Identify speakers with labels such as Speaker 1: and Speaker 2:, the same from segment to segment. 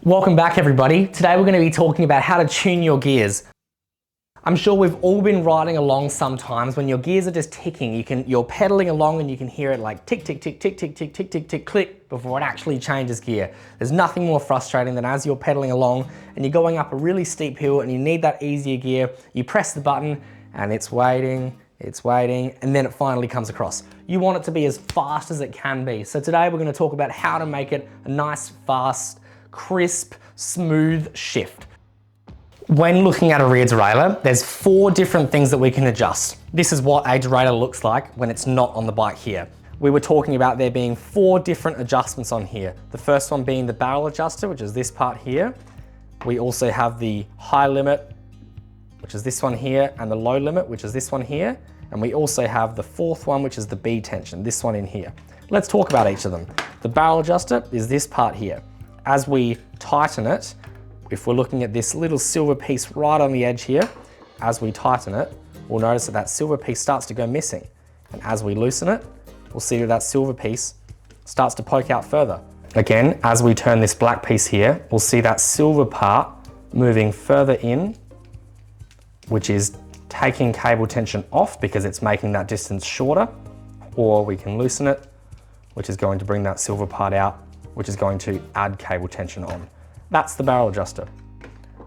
Speaker 1: Welcome back everybody. Today we're going to be talking about how to tune your gears. I'm sure we've all been riding along sometimes when your gears are just ticking. You're pedaling along and you can hear it like tick, tick, tick, tick, tick, tick, tick, tick, tick, click before it actually changes gear. There's nothing more frustrating than as you're pedaling along and you're going up a really steep hill and you need that easier gear, you press the button and it's waiting, and then it finally comes across. You want it to be as fast as it can be. So today we're going to talk about how to make it a nice, fast, crisp, smooth shift. When looking at a rear derailleur, there's 4 different things that we can adjust. This is what a derailleur looks like when it's not on the bike here. We were talking about there being 4 different adjustments on here. The first one being the barrel adjuster, which is this part here. We also have the high limit, which is this one here, and the low limit, which is this one here. And we also have the 4th one, which is the B tension, this one in here. Let's talk about each of them. The barrel adjuster is this part here. As we tighten it, if we're looking at this little silver piece right on the edge here, as we tighten it, we'll notice that that silver piece starts to go missing. And as we loosen it, we'll see that that silver piece starts to poke out further. Again, as we turn this black piece here, we'll see that silver part moving further in, which is taking cable tension off because it's making that distance shorter, or we can loosen it, which is going to bring that silver part out, which is going to add cable tension on. That's the barrel adjuster.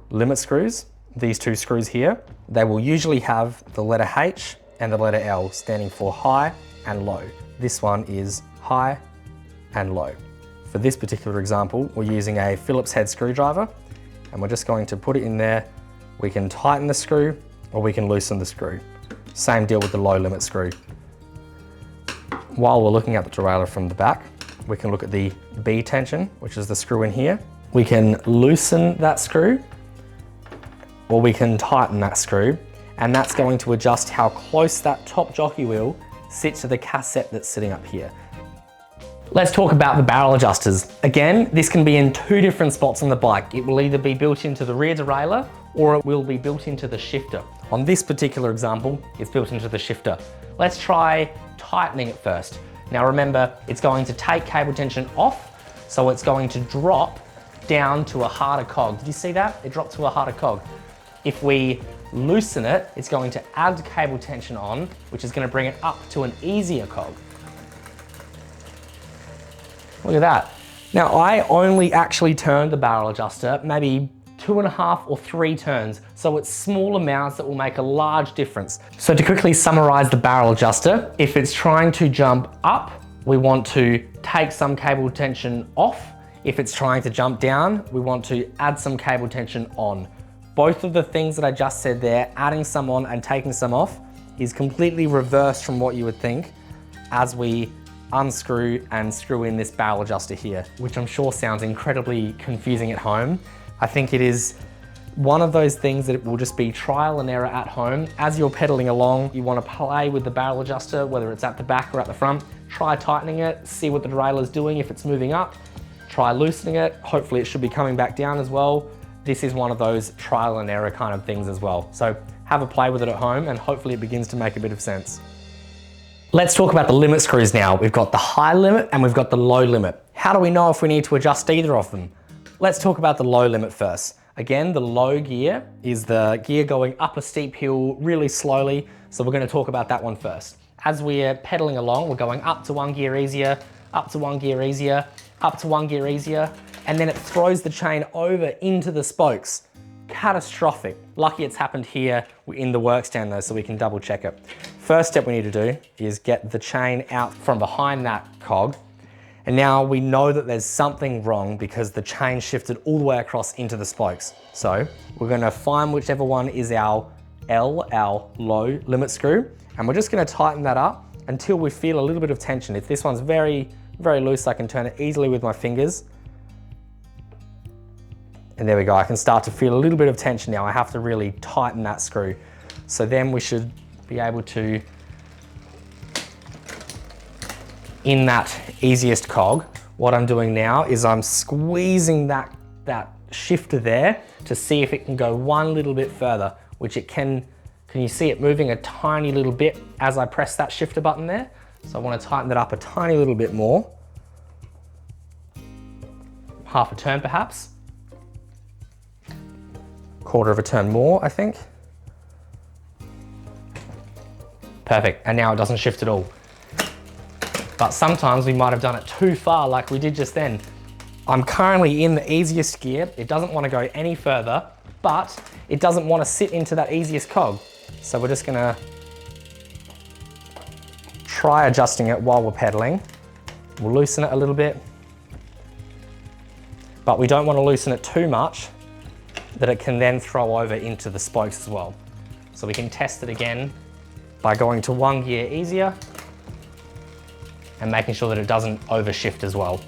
Speaker 1: Limit screws, these 2 screws here, they will usually have the letter H and the letter L standing for high and low. This one is high and low. For this particular example, we're using a Phillips head screwdriver and we're just going to put it in there. We can tighten the screw or we can loosen the screw. Same deal with the low limit screw. While we're looking at the derailleur from the back, we can look at the B tension, which is the screw in here. We can loosen that screw or we can tighten that screw, and that's going to adjust how close that top jockey wheel sits to the cassette that's sitting up here. Let's talk about the barrel adjusters. Again, this can be in 2 different spots on the bike. It will either be built into the rear derailleur or it will be built into the shifter. On this particular example, it's built into the shifter. Let's try tightening it first. Now remember, it's going to take cable tension off, so it's going to drop down to a harder cog. Did you see that? It dropped to a harder cog. If we loosen it, it's going to add cable tension on, which is going to bring it up to an easier cog. Look at that. Now I only actually turned the barrel adjuster maybe 2.5 or 3 turns, so it's small amounts that will make a large difference. So to quickly summarize the barrel adjuster, if it's trying to jump up, we want to take some cable tension off. If it's trying to jump down, we want to add some cable tension on. Both of the things that I just said there, adding some on and taking some off, is completely reversed from what you would think as we unscrew and screw in this barrel adjuster here, which I'm sure sounds incredibly confusing at home. I think it is one of those things that it will just be trial and error at home. As you're pedaling along, you want to play with the barrel adjuster, whether it's at the back or at the front. Try tightening it, see what the derailleur is doing if it's moving up. Try loosening it. Hopefully it should be coming back down as well. This is one of those trial and error kind of things as well. So have a play with it at home and hopefully it begins to make a bit of sense. Let's talk about the limit screws now. We've got the high limit and we've got the low limit. How do we know if we need to adjust either of them? Let's talk about the low limit first. Again, the low gear is the gear going up a steep hill really slowly. So we're going to talk about that one first. As we're pedaling along, we're going up to 1 gear easier, up to 1 gear easier, up to 1 gear easier, and then it throws the chain over into the spokes. Catastrophic. Lucky it's happened here in the work stand though, so we can double check it. First step we need to do is get the chain out from behind that cog. And now we know that there's something wrong because the chain shifted all the way across into the spokes. So we're gonna find whichever one is our L, our low limit screw, and we're just gonna tighten that up until we feel a little bit of tension. If this one's very, very loose, I can turn it easily with my fingers. And there we go, I can start to feel a little bit of tension now. I have to really tighten that screw. So then we should be able to, in that easiest cog, what I'm doing now is I'm squeezing that shifter there to see if it can go one little bit further, which it can. Can you see it moving a tiny little bit as I press that shifter button there? So I want to tighten that up a tiny little bit more. Half a turn perhaps. quarter of a turn more, I think. Perfect, and now it doesn't shift at all. But sometimes we might have done it too far like we did just then. I'm currently in the easiest gear. It doesn't want to go any further, but it doesn't want to sit into that easiest cog. So we're just gonna try adjusting it while we're pedaling. We'll loosen it a little bit, but we don't want to loosen it too much that it can then throw over into the spokes as well. So we can test it again by going to one gear easier and making sure that it doesn't overshift as well.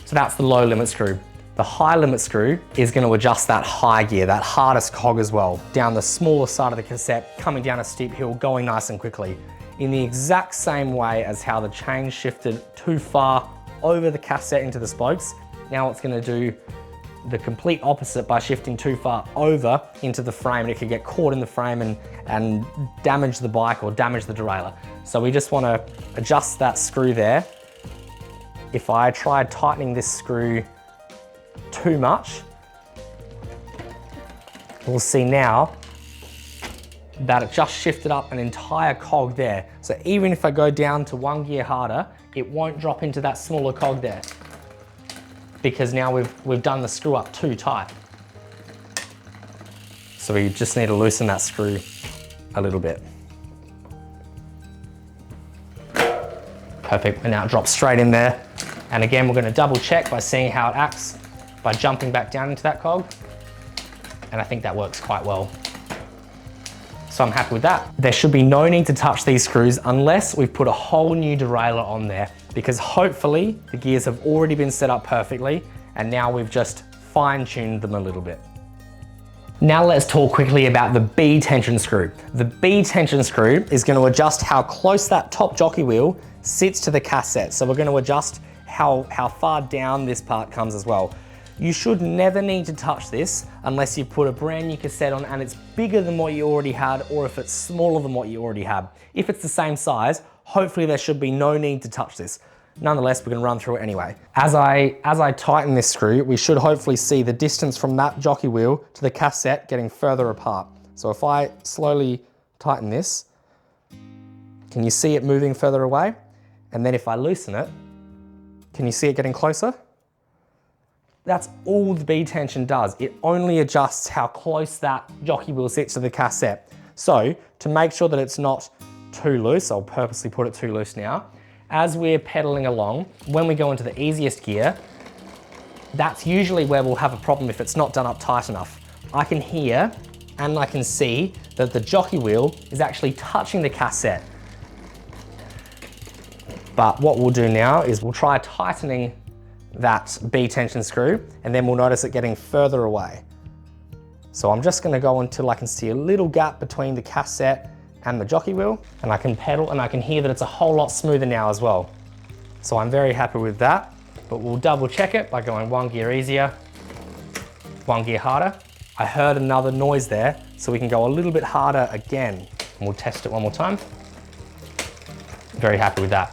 Speaker 1: So that's the low limit screw. The high limit screw is going to adjust that high gear, that hardest cog as well, down the smaller side of the cassette, coming down a steep hill, going nice and quickly. In the exact same way as how the chain shifted too far over the cassette into the spokes, now it's going to do the complete opposite by shifting too far over into the frame, and it could get caught in the frame and damage the bike or damage the derailleur. So we just want to adjust that screw there. If I try tightening this screw too much, we'll see now that it just shifted up an entire cog there. So even if I go down to one gear harder, it won't drop into that smaller cog there, because now we've done the screw up too tight. So we just need to loosen that screw a little bit. Perfect, and now it drops straight in there. And again, we're going to double check by seeing how it acts by jumping back down into that cog. And I think that works quite well. So I'm happy with that. There should be no need to touch these screws unless we've put a whole new derailleur on there, because hopefully the gears have already been set up perfectly and now we've just fine-tuned them a little bit. Now let's talk quickly about the B tension screw. The B tension screw is going to adjust how close that top jockey wheel sits to the cassette. So we're going to adjust how far down this part comes as well. You should never need to touch this unless you put a brand new cassette on and it's bigger than what you already had, or if it's smaller than what you already have. If it's the same size, hopefully there should be no need to touch this. Nonetheless, we're going to run through it anyway. As I tighten this screw, we should hopefully see the distance from that jockey wheel to the cassette getting further apart. So if I slowly tighten this, can you see it moving further away? And then if I loosen it, can you see it getting closer? That's all the B tension does. It only adjusts how close that jockey wheel sits to the cassette. So to make sure that it's not too loose, I'll purposely put it too loose now. As we're pedaling along, when we go into the easiest gear, that's usually where we'll have a problem if it's not done up tight enough. I can hear and I can see that the jockey wheel is actually touching the cassette. But what we'll do now is we'll try tightening that B tension screw, and then we'll notice it getting further away. So I'm just going to go until I can see a little gap between the cassette and the jockey wheel, and I can pedal and I can hear that it's a whole lot smoother now as well. So I'm very happy with that, but we'll double check it by going one gear easier, one gear harder. I heard another noise there, so we can go a little bit harder again, and we'll test it one more time. Very happy with that.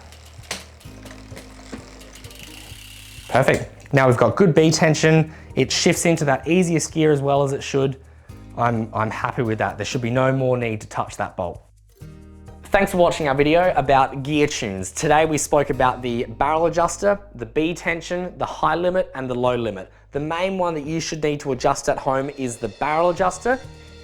Speaker 1: Perfect. Now we've got good B tension. It shifts into that easiest gear as well as it should. I'm happy with that. There should be no more need to touch that bolt. Thanks for watching our video about gear tunes. Today we spoke about the barrel adjuster, the B tension, the high limit and the low limit. The main one that you should need to adjust at home is the barrel adjuster.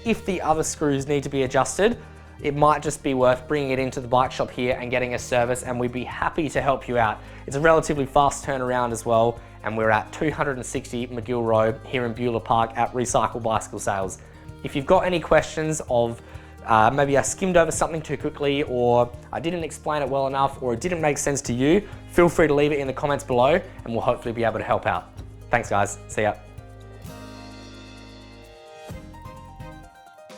Speaker 1: If the other screws need to be adjusted, it might just be worth bringing it into the bike shop here and getting a service, and we'd be happy to help you out. It's a relatively fast turnaround as well, and we're at 260 McGill Road here in Beulah Park at Recycle Bicycle Sales. If you've got any questions of maybe I skimmed over something too quickly, or I didn't explain it well enough, or it didn't make sense to you, feel free to leave it in the comments below and we'll hopefully be able to help out. Thanks guys, see ya.